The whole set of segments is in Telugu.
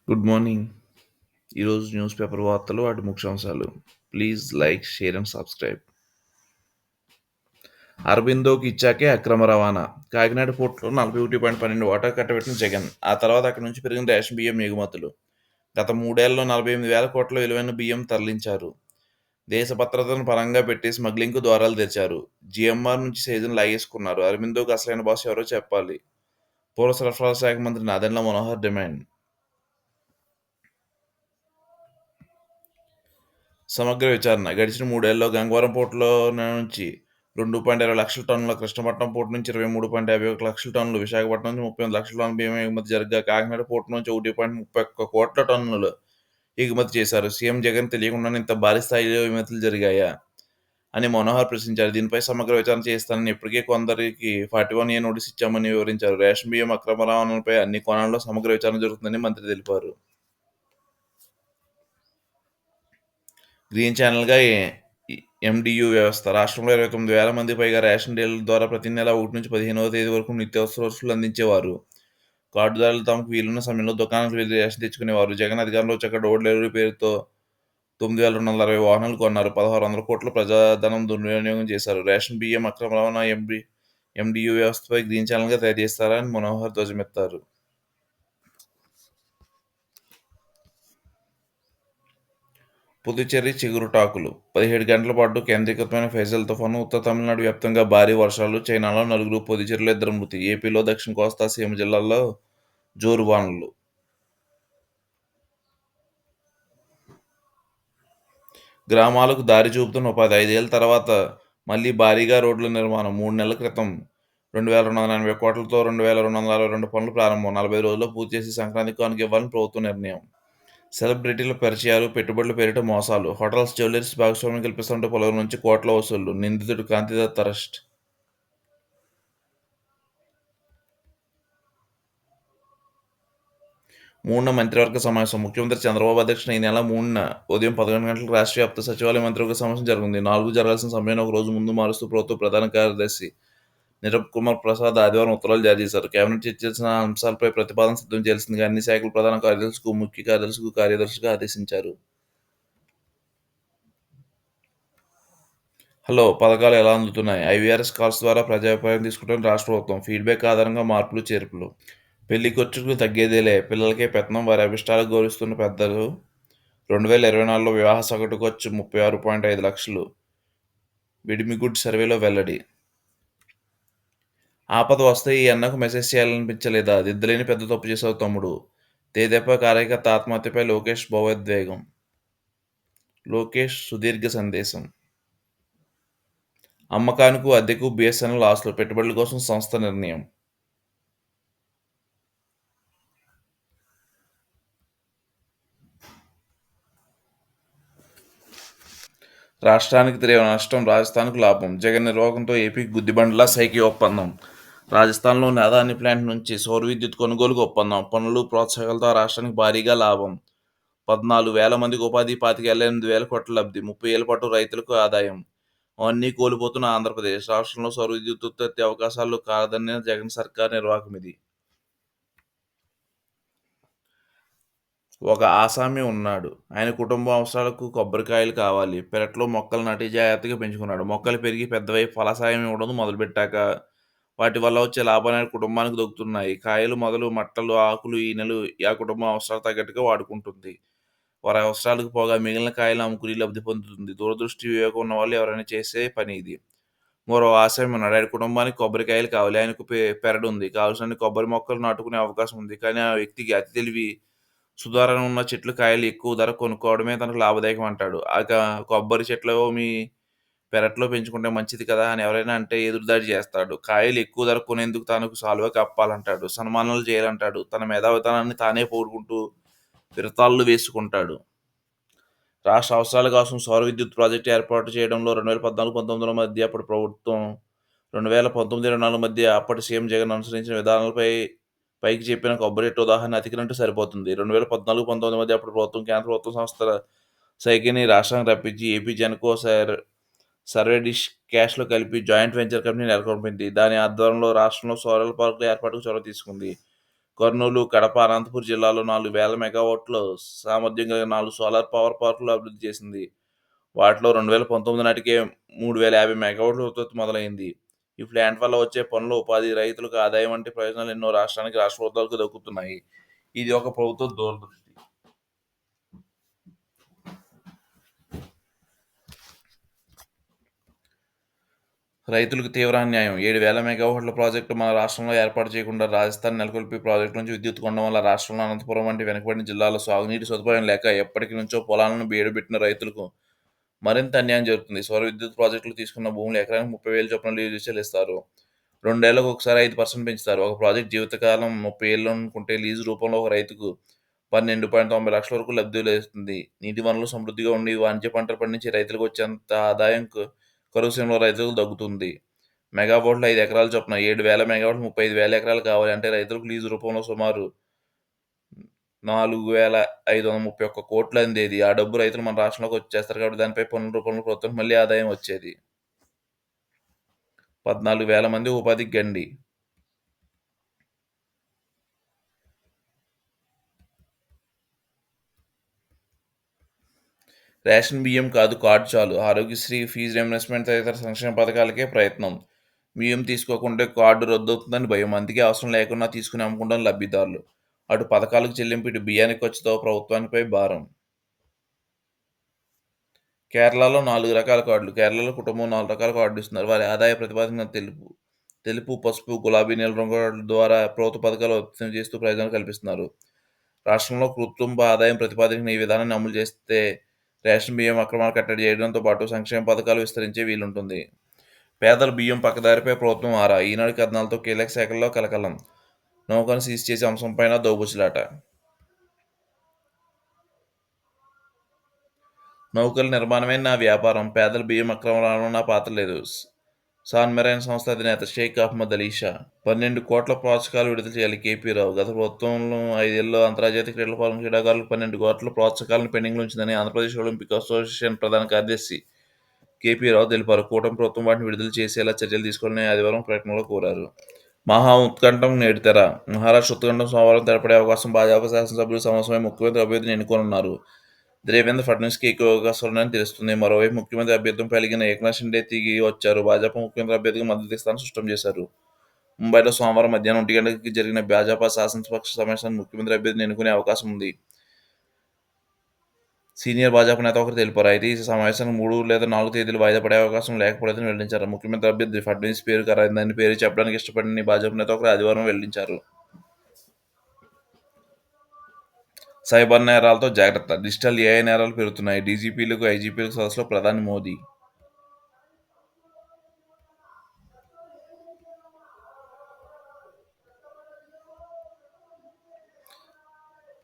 Good morning. ఈరోజు న్యూస్ పేపర్ వార్తలు వాటి ముఖ్యాంశాలు. Please like, share and subscribe. అరబిందోకి ఇచ్చాకే అక్రమ రవాణా. కాకినాడ పోర్టులో 41.12 వాటా కట్టబెట్టిన జగన్. ఆ తర్వాత అక్కడి నుంచి పెరిగిన రేషన్ బియ్యం ఎగుమతులు. గత మూడేళ్లలో 48,000 కోట్ల విలువైన బియ్యం తరలించారు. దేశ భద్రతను పరంగా పెట్టి స్మగ్లింగ్కు ద్వారాలు తెరిచారు. జీఎంఆర్ నుంచి సీజన్ లాగేసుకున్నారు. అరబిందోకి అసలైన బాస్ ఎవరో చెప్పాలి. పౌర సరఫరాల శాఖ మంత్రి నాదెండ్ల మనోహర్ డిమాండ్. సమగ్ర విచారణ. గడిచిన మూడేళ్లలో గంగవరం పోర్టులో నుంచి 2.20 లక్షల టన్నుల, కృష్ణపట్నం పోర్టు నుంచి 23.51 లక్షల టన్నులు, విశాఖపట్నం నుంచి 38 లక్షల టన్నుల బియ్యం ఎగుమతి జరగ్గా కాకినాడ పోర్టు నుంచి 1.31 కోట్ల టన్నులు ఎగుమతి చేశారు. సీఎం జగన్ తెలియకుండానే ఇంత భారీ స్థాయిలో ఎగుమతులు జరిగాయా అని మనోహర్ ప్రశ్నించారు. దీనిపై సమగ్ర విచారణ చేస్తానని ఇప్పటికే కొందరికి 41A నోటీస్ ఇచ్చామని వివరించారు. రేషన్ బియ్యం అక్రమ రవాణాపై అన్ని కోణాల్లో సమగ్ర విచారణ జరుగుతుందని మంత్రి తెలిపారు. గ్రీన్ ఛానల్‌గా ఎండియు వ్యవస్థ. రాష్ట్రంలో 29,000 మందికి పైగా రేషన్ డీలర్ల ద్వారా ప్రతి నెల 1-15వ తేదీ వరకు నిత్యావసర వస్తువులు అందించేవారు. కార్డుదారులు తమకు వీలున్న సమయంలో దుకాణాలకు వెళ్లి రేషన్ తెచ్చుకునేవారు. జగన్ అధికారంలో వచ్చాక డోర్ డెలివరీ పేరుతో 9,260 వాహనాలు కొన్నారు. 1,600 కోట్ల ప్రజాధనం దుర్వినియోగం చేశారు. రేషన్ బియ్యం అక్రమ రవాణా ఎండియు వ్యవస్థపై గ్రీన్ ఛానల్‌గా తయారు చేస్తారా అని మనోహర్ ధ్వజమెత్తారు. పుదుచ్చేరి చిగురుటాకులు. 17 గంటల పాటు కేంద్రీకృతమైన ఫైజల్ తుఫాను ఉత్తర తమిళనాడు వ్యాప్తంగా భారీ వర్షాలు. చైనాలో నలుగురు, పుదుచ్చేరిలో 2 మృతి. ఏపీలో దక్షిణ కోస్తా, సీమ జిల్లాల్లో జోరు వానలు. గ్రామాలకు దారి చూపుతున్న ఉపాధి. 5 ఏళ్ల తర్వాత మళ్లీ భారీగా రోడ్ల నిర్మాణం. 3 నెలల క్రితం 2,280 కోట్లతో 2,262 పనులు ప్రారంభం. 40 రోజుల్లో పూర్తి చేసి సంక్రాంతికి కానుక ఇవ్వాలని ప్రభుత్వ నిర్ణయం. సెలబ్రిటీల పరిచయాలు, పెట్టుబడుల పేరిట మోసాలు. హోటల్స్, జ్యువెలర్స్ భాగస్వామ్యం కల్పిస్తుంటే పలువురి నుంచి కోట్ల వసూళ్లు. నిందితుడు కాంతిదత్ అరెస్ట్. మూడున మంత్రివర్గ సమావేశం. ముఖ్యమంత్రి చంద్రబాబు అధ్యక్షతన ఈ నెల 3న ఉదయం 11 గంటలకు రాష్ట్ర వ్యాప్త సచివాలయ మంత్రివర్గ సమావేశం జరగనుంది. 4 జరగాల్సిన సమయాన్ని ఒక రోజు ముందు మారుస్తూ ప్రభుత్వ ప్రధాన కార్యదర్శి నీరబ్ కుమార్ ప్రసాద్ ఆదివారం ఉత్తర్వులు జారీ చేశారు. కేబినెట్ చర్చించిన అంశాలపై ప్రతిపాదన సిద్ధం చేయాల్సిందిగా అన్ని శాఖల ప్రధాన కార్యదర్శులకు, ముఖ్య కార్యదర్శులకు, కార్యదర్శులకు ఆదేశించారు. హలో పథకాలు ఎలా అందుతున్నాయి? ఐవీఆర్ఎస్ కాల్స్ ద్వారా ప్రజాభిప్రాయం తీసుకుంటున్న రాష్ట్ర ప్రభుత్వం. ఫీడ్‌బ్యాక్ ఆధారంగా మార్పులు, చేర్పులు. పెళ్లి ఖర్చులు తగ్గేదేలే, పిల్లలకే పెత్తనం, వారి అభిష్టాలకు గౌరవిస్తున్న పెద్దలు. 2024లో వివాహ సగటు ఖర్చు 36.5 లక్షలు. విడిమిగుడ్ సర్వేలో వెల్లడి. ఆపద వస్తే ఈ అన్నకు మెసేజ్ చేయాలనిపించలేదా? దిద్దులేని పెద్ద తప్పు చేశావు తమ్ముడు. తెదేపా కార్యకర్త ఆత్మహత్యపై లోకేష్ భావోద్వేగం. లోకేష్ సుదీర్ఘ సందేశం. అమ్మకానికి, అద్దెకు బీఎస్ఎన్ఎల్ ఆస్తులు. పెట్టుబడుల కోసం సంస్థ నిర్ణయం. రాష్ట్రానికి తీవ్ర నష్టం, రాజస్థాన్కు లాభం. జగన్ నిర్వాహకంతో ఏపీకి గుద్దిబండలా సైకి ఒప్పందం. రాజస్థాన్లోని అదానీ ప్లాంట్ నుంచి సౌర విద్యుత్ కొనుగోలుకు ఒప్పందం. పన్నులు, ప్రోత్సాహకాలతో రాష్ట్రానికి భారీగా లాభం. 14,000 మందికి ఉపాధి, 25,800 కోట్ల లబ్ధి. 30 ఏళ్ల పాటు రైతులకు ఆదాయం. అవన్నీ కోల్పోతున్న ఆంధ్రప్రదేశ్. రాష్ట్రంలో సౌర విద్యుత్ ఉత్పత్తి అవకాశాలు కాదన్న జగన్ సర్కార్ నిర్వాకం ఇది. ఒక ఆసామి ఉన్నాడు. ఆయన కుటుంబ అవసరాలకు కొబ్బరికాయలు కావాలి. పెరట్లో మొక్కలు నాటి జాగ్రత్తగా పెంచుకున్నాడు. మొక్కలు పెరిగి పెద్దవై ఫలసాయం ఇవ్వడం మొదలుపెట్టాక వాటి వల్ల వచ్చే లాభాలు ఆయన కుటుంబానికి దక్కుతున్నాయి. కాయలు మొదలు మట్టలు, ఆకులు, ఈనెలు ఆ కుటుంబం అవసరాలకు తగ్గట్టుగా వాడుకుంటుంది. వారి అవసరాలకు పోగా మిగిలిన కాయలను అమ్ముకుని లబ్ధి పొందుతుంది. దూరదృష్టి, వివేకం ఉన్నవాళ్ళు ఎవరైనా చేసే పని ఇది. మరో ఆసామి ఉన్నాడు. ఆయన కుటుంబానికి కొబ్బరికాయలు కావాలి. ఆయనకు పెరడుంది. కావలసినన్ని కొబ్బరి మొక్కలు నాటుకునే అవకాశం ఉంది. కానీ ఆ వ్యక్తికి అతి తెలివి, సుధారణ ఉన్న చెట్లు కాయలు ఎక్కువ ధరకు కొనుక్కోవడమే తనకు లాభదాయకం అంటాడు. కొబ్బరి చెట్లు మీ పెరట్లో పెంచుకుంటే మంచిది కదా అని ఎవరైనా అంటే ఎదురుదాడి చేస్తాడు. కాయలు ఎక్కువ ధరకు కొనేందుకు తనకు సాలువా కప్పాలంటాడు. సన్మానాలు చేయాలంటాడు. తన మేధావితనాన్ని తానే పొగుడుకుంటూ విరతాళ్ళు వేసుకుంటాడు. రాష్ట్ర అవసరాల కోసం సౌర విద్యుత్ ప్రాజెక్టు ఏర్పాటు చేయడంలో 2014-19 మధ్య అప్పటి ప్రభుత్వం, 2019-24 మధ్య అప్పటి సీఎం జగన్ అనుసరించిన విధానాలపై పైకి చెప్పిన కొబ్బరి ఉదాహరణ అతికినట్టు సరిపోతుంది. 2014-19 మధ్య అప్పటి ప్రభుత్వం కేంద్ర ప్రభుత్వ సంస్థల సైకిల్ని రాష్ట్రానికి రప్పించి ఏపీ జెన్కో, సర్వే డిష్ క్యాష్లో కలిపి జాయింట్ వెంచర్ కంపెనీ నెలకొల్పింది. దాని ఆధ్వర్యంలో రాష్ట్రంలో సోలార్ పార్కుల ఏర్పాటుకు చొరవ తీసుకుంది. కర్నూలు, కడప, అనంతపురం జిల్లాలో 4,000 మెగావాట్ల సామర్థ్యం కలిగిన 4 సోలార్ పవర్ పార్కులు అభివృద్ధి చేసింది. వాటిలో 2019 నాటికే 3,050 మెగావాట్ల ఉత్పత్తి మొదలైంది. ఈ ప్లాంట్ వల్ల వచ్చే పనులు, ఉపాధి, రైతులకు ఆదాయం వంటి ప్రయోజనాలు ఎన్నో రాష్ట్ర ప్రభుత్వాలకు దక్కుతున్నాయి. ఇది ఒక ప్రభుత్వ దూరదృష్టి. రైతులకు తీవ్ర అన్యాయం. 7,000 మెగావాట్ల ప్రాజెక్టు మన రాష్ట్రంలో ఏర్పాటు చేయకుండా రాజస్థాన్ నెలకొల్పి ప్రాజెక్టు నుంచి విద్యుత్ కొనడం వల్ల రాష్ట్రంలో అనంతపురం వంటి వెనుకబడిన జిల్లాల్లో సాగునీటి సదుపాయం లేక ఎప్పటి నుంచో పొలాలను బీడుబెట్టిన రైతులకు మరింత అన్యాయం జరుగుతుంది. సౌర విద్యుత్ ప్రాజెక్టులు తీసుకున్న భూములు ఎకరానికి 30,000 చొప్పున లీజు చెల్లిస్తారు. 2 ఏళ్లకు ఒకసారి 5% పెంచుతారు. ఒక ప్రాజెక్టు జీవితకాలం 30 ఏళ్లు అనుకుంటే లీజు రూపంలో ఒక రైతుకు 12.90 లక్షల వరకు లబ్ధి లభిస్తుంది. నీటి వనరులు సమృద్ధిగా ఉండి వాణిజ్య పంటలు పండించే రైతులకు వచ్చేంత ఆదాయం కరువు సీమలో రైతులకు దక్కుతుంది. మెగావాట్లు 5 ఎకరాల చొప్పున 7,000 మెగావాట్లు 35,000 ఎకరాలు కావాలి అంటే రైతులకు లీజు రూపంలో సుమారు 4,531 కోట్లు అందేది. ఆ డబ్బు రైతులు మన రాష్ట్రంలోకి వచ్చేస్తారు కాబట్టి దానిపై పన్నుల రూపంలో ప్రభుత్వానికి మళ్ళీ ఆదాయం వచ్చేది. 14,000 మంది ఉపాధికి గండి. రేషన్ బియ్యం కాదు కార్డు చాలు. ఆరోగ్యశ్రీ, ఫీజు రీయింబర్స్‌మెంట్ తదితర సంక్షేమ పథకాలకే ప్రయత్నం. బియ్యం తీసుకోకుంటే కార్డు రద్దవుతుందని భయం. అందుకే అవసరం లేకున్నా తీసుకుని అమ్ముకుంటున్నారు లబ్ధిదారులు. అటు పథకాలకు చెల్లింపు, ఇటు బియ్యానికి ఖర్చుతో ప్రభుత్వానిపై భారం. కేరళలో 4 రకాల కార్డులు. కేరళలో కుటుంబం 4 రకాల కార్డులు ఇస్తున్నారు. వారి ఆదాయ ప్రతిపాదన తెలుపు, పసుపు, గులాబీ నీల రంగు కార్డుల ద్వారా ప్రభుత్వ పథకాలు వర్తింప చేస్తూ ప్రయోజనాలు కల్పిస్తున్నారు. రాష్ట్రంలో కుటుంబ ఆదాయం ప్రతిపాదించిన ఈ విధానాన్ని అమలు చేస్తే రేషన్ బియ్యం అక్రమాలు కట్టడి చేయడంతో పాటు సంక్షేమ పథకాలు విస్తరించే వీలుంటుంది. పేదల బియ్యం పక్కదారిపై ప్రభుత్వం ఆరా. ఈనాడు కథనాలతో కీలక శాఖల్లో కలకలం. నౌకను సీజ్ చేసే అంశంపైన దోబుచ్చులాట. నౌకల నిర్మాణమే నా వ్యాపారం. పేదల బియ్యం అక్రమ రవాణాలో నా పాత్ర లేదు. సాన్ మెరైన్ సంస్థ అధినేత షేక్ అహ్మద్ అలీ షా. 12 కోట్ల ప్రోత్సాహకాలు విడుదల చేయాలి కేపీ రావు. గత ప్రభుత్వంలో 5 ఏళ్లలో అంతర్జాతీయ క్రీడల పాల్గొన్న క్రీడాకారులకు 12 కోట్ల ప్రోత్సాహకాలను పెండింగ్లో ఉంచిందని ఆంధ్రప్రదేశ్ ఒలింపిక్ అసోసియేషన్ ప్రధాన కార్యదర్శి కేపీ రావు తెలిపారు. కూటమి ప్రభుత్వం వాటిని విడుదల చేసేలా చర్యలు తీసుకోవాలని ఆదివారం ప్రకటనలో కోరారు. మహా ఉత్కంఠం నేటి తెర. మహారాష్ట్ర ఉత్కంఠం సోమవారం తెరపడే అవకాశం. భాజపా శాసనసభ్యులు సమావేశమై ముఖ్యమంత్రి అభ్యర్థిని ఎన్నుకోనున్నారు. దేవేంద్ర ఫడ్నవీస్కి ఎక్కువ అవకాశాలున్నాయని తెలుస్తుంది. మరోవైపు ముఖ్యమంత్రి అభ్యర్థిపై అలిగిన ఏక్నాథ్ షిండే తిరిగి వచ్చారు. భాజపా ముఖ్యమంత్రి అభ్యర్థికి మద్దతు ఇస్తారని స్పష్టం చేశారు. ముంబైలో సోమవారం మధ్యాహ్నం 1 గంటకి జరిగిన భాజపా శాసనపక్ష సమావేశానికి ముఖ్యమంత్రి అభ్యర్థిని ఎన్నుకునే అవకాశం ఉంది. సీనియర్ భాజపా నేత ఒకరు తెలిపారు. అయితే ఈ సమావేశానికి 3 లేదా 4 తేదీలు వాయిదా పడే అవకాశం లేకపోలేదని వెల్లడించారు. ముఖ్యమంత్రి అభ్యర్థి ఫడ్నవీస్ పేరు ఖరారైందని పేరు చెప్పడానికి ఇష్టపడని భాజపా నేత ఒకరు ఆదివారం వెల్లడించారు. సైబర్ నేరాలతో జాగ్రత్త. డిజిటల్ ఏఐ నేరాలు పెరుగుతున్నాయి. డీజీపీలకు, ఐజీపీలకు సదస్సులో ప్రధాని మోదీ.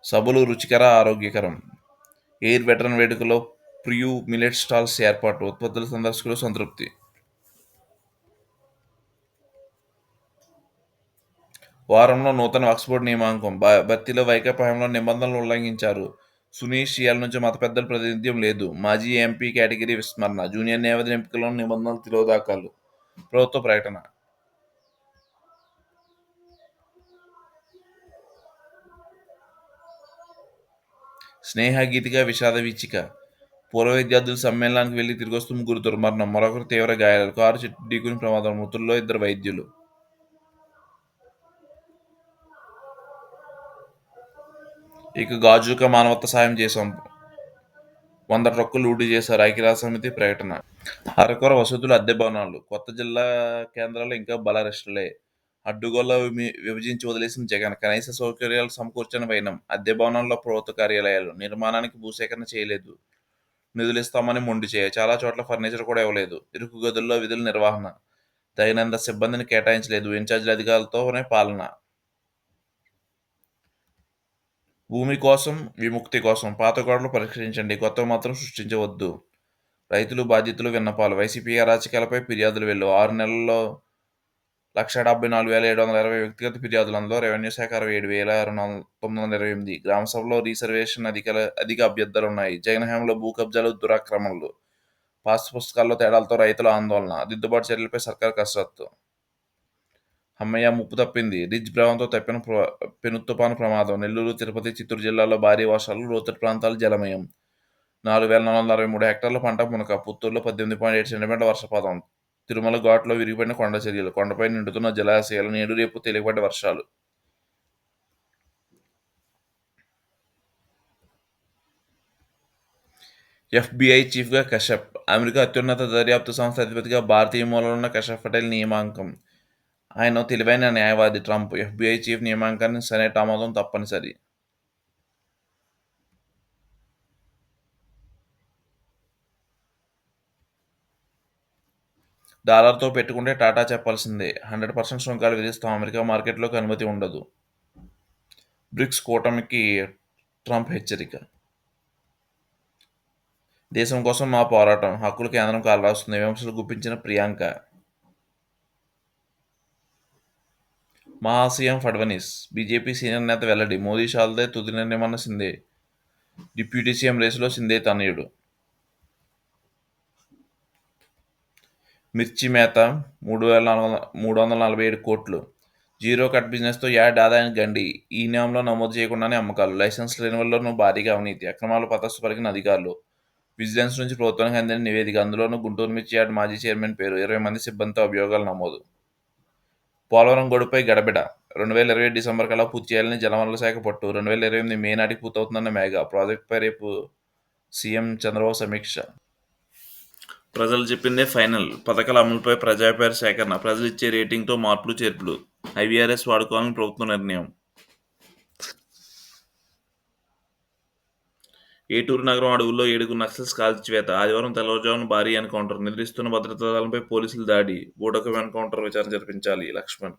సభలు రుచికర, ఆరోగ్యకరం. ఎయిర్ వెటరన్ వేడుకలో ప్రియూ మిల్లెట్ స్టాల్స్ ఏర్పాటు. ఉత్పత్తుల సందర్శకులు సంతృప్తి. వారంలో నూతన వక్ఫ్ బోర్డు నియామకం. భర్తీలో వైకాపా హయాంలో నిబంధనలు ఉల్లంఘించారు. సునీష్ షియాల నుంచి మత పెద్దల ప్రాతినిధ్యం లేదు. మాజీ ఎంపీ కేటగిరీ విస్మరణ. జూనియర్ న్యాయవాది ఎంపికలో నిబంధనలు తిరోధాకాలు. ప్రభుత్వ ప్రకటన. స్నేహ గీతిక విషాద వీచిక. పూర్వ విద్యార్థులు సమ్మేళనానికి వెళ్లి తిరిగొస్తూ ముగ్గురు దుర్మరణం. మరొకరు తీవ్ర గాయాలు. కారు చెట్టు ఢీకొని ప్రమాదం. మృతుల్లో 2 వైద్యులు. ఇక గాజుక మానవత్వ సాయం చేశాం. 100 ట్రక్కులు లూటీ చేశారు. ఐక్యరాజ్యసమితి ప్రకటన. అరకొర వసతులు, అద్దె భవనాలు. కొత్త జిల్లా కేంద్రాల్లో ఇంకా బలారెస్టులే. అడ్డుగోలు విభజించి వదిలేసిన జగన్. కనీస సౌకర్యాలు సమకూర్చని వైనం. అద్దె భవనాల్లో ప్రభుత్వ కార్యాలయాలు. నిర్మాణానికి భూసేకరణ చేయలేదు. నిధులిస్తామని మొండి చేయ. చాలా చోట్ల ఫర్నిచర్ కూడా ఇవ్వలేదు. ఇరుకు గదుల్లో విధుల నిర్వహణ. తగినంత సిబ్బందిని కేటాయించలేదు. ఇన్ఛార్జీల అధికారులతోనే పాలన. భూమి కోసం, విముక్తి కోసం పాత గోడలు పరిష్కరించండి, కొత్తవి మాత్రం సృష్టించవద్దు. రైతులు, బాధితులు విన్నపాలు. వైసీపీ అరాచకాలపై ఫిర్యాదులు వెళ్ళు. 6 నెలల్లో 174,720 వ్యక్తిగత ఫిర్యాదులు. అందులో రెవెన్యూ శాఖ 67,928. గ్రామ సభలో రీసర్వేషన్ అధిక అభ్యర్థనలున్నాయి. జగన్ హయాంలో భూ కబ్జాలు, దురాక్రమణలు. పాస్ పుస్తకాల్లో తేడాలతో రైతుల ఆందోళన. దిద్దుబాటు చర్యలపై సర్కారు కసరత్తు. హమ్మయ్య! ముప్పు తప్పింది. రిచ్ ప్రభావంతో తప్పిన పెను తుపాను ప్రమాదం. నెల్లూరు, తిరుపతి, చిత్తూరు జిల్లాల్లో భారీ వర్షాలు. లోతట్టు ప్రాంతాలు జలమయం. 4,463 హెక్టార్ల పంట మునక. పుత్తూరులో 18.7 సెంటీమీటర్ల వర్షపాతం. తిరుమల ఘాట్లో విరిగిపడిన కొండ చర్యలు. కొండపై నిండుతున్న జలాశయాలు. నేడు రేపు తేలికపాటి వర్షాలు. ఎఫ్‌బీఐ చీఫ్‌గా కశ్యప్. అమెరికా అత్యున్నత దర్యాప్తు సంస్థ అధిపతిగా భారతీయ మూలాలున్న కశ్యప్ పటేల్ నియామకం. ఆయన తెలివైన న్యాయవాది. ట్రంప్ ఎఫ్‌బీఐ చీఫ్ నియామకానికి సెనెట్ ఆమోదం తప్పనిసరి. డాలర్‌తో పెట్టుకుంటే టాటా చెప్పాల్సిందే. 100% సుంకాలు విధిస్తాం. అమెరికా మార్కెట్‌లోకి అనుమతి ఉండదు. బ్రిక్స్ కూటమికి ట్రంప్ హెచ్చరిక. దేశం కోసం మా పోరాటం. హక్కులు కేంద్రం కాలరాస్తుంది. విమర్శలు గుప్పించిన ప్రియాంక. మహా ఫడ్నవీస్. బీజేపీ సీనియర్ నేత వెల్లడి. మోదీ షాల్దే తుది నిర్ణయమన్న సింధే. డిప్యూటీ సీఎం రేసులో సింధే తనయుడు. మిర్చి మేత 3,347 కోట్లు. జీరో కట్ బిజినెస్తో యార్డ్ ఆదాయానికి గండి. ఈ నామ్‌లో నమోదు చేయకుండానే అమ్మకాలు. లైసెన్స్ రెన్యువల్‌లోనూ భారీగా అవినీతి. అక్రమాలు పతాస్సు అధికారులు. విజిలెన్స్ నుంచి ప్రభుత్వానికి అందిన నివేదిక. అందులోనూ గుంటూరు మిర్చి యార్డ్ మాజీ చైర్మన్ పేరు. 20 మంది సిబ్బందితో అభియోగాలు నమోదు. పోలవరం గడువుపై గడబిడ. 2027 డిసెంబర్ కల్లా పూర్తి చేయాలని జలవనరుల శాఖ పట్టు. 2028 మే నాటికి పూర్తవుతుందన్న మేఘా. ప్రాజెక్టుపై రేపు సీఎం చంద్రబాబు సమీక్ష. ప్రజలు చెప్పిందే ఫైనల్. పథకాల అమలుపై ప్రజాభిప్రాయ సేకరణ. ప్రజలు ఇచ్చే రేటింగ్‌తో మార్పులు చేర్పులు. ఐవీఆర్ఎస్ వాడుకోవాలని ప్రభుత్వం నిర్ణయం. ఏటూరు నగరం అడవుల్లో 7 నక్సల్స్ కాల్చివేత. ఆదివారం తెల్లవారుజామున భారీ ఎన్కౌంటర్. నిద్రిస్తున్న భద్రతా దళంపై పోలీసులు దాడి. బూటకం ఎన్కౌంటర్ విచారణ జరిపించాలి. లక్ష్మణ్.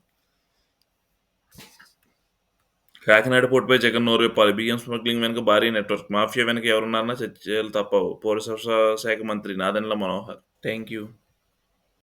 కాకినాడ పోర్టుపై జగన్ నోరు విప్పాలి. బియ్యం స్మగ్లింగ్ వెనుక భారీ నెట్వర్క్. మాఫియా వెనుక ఎవరున్నారన్న చర్చలు తప్పవు. పౌర సరఫరా శాఖ మంత్రి నాదెండ్ల మనోహర్. థాంక్యూ.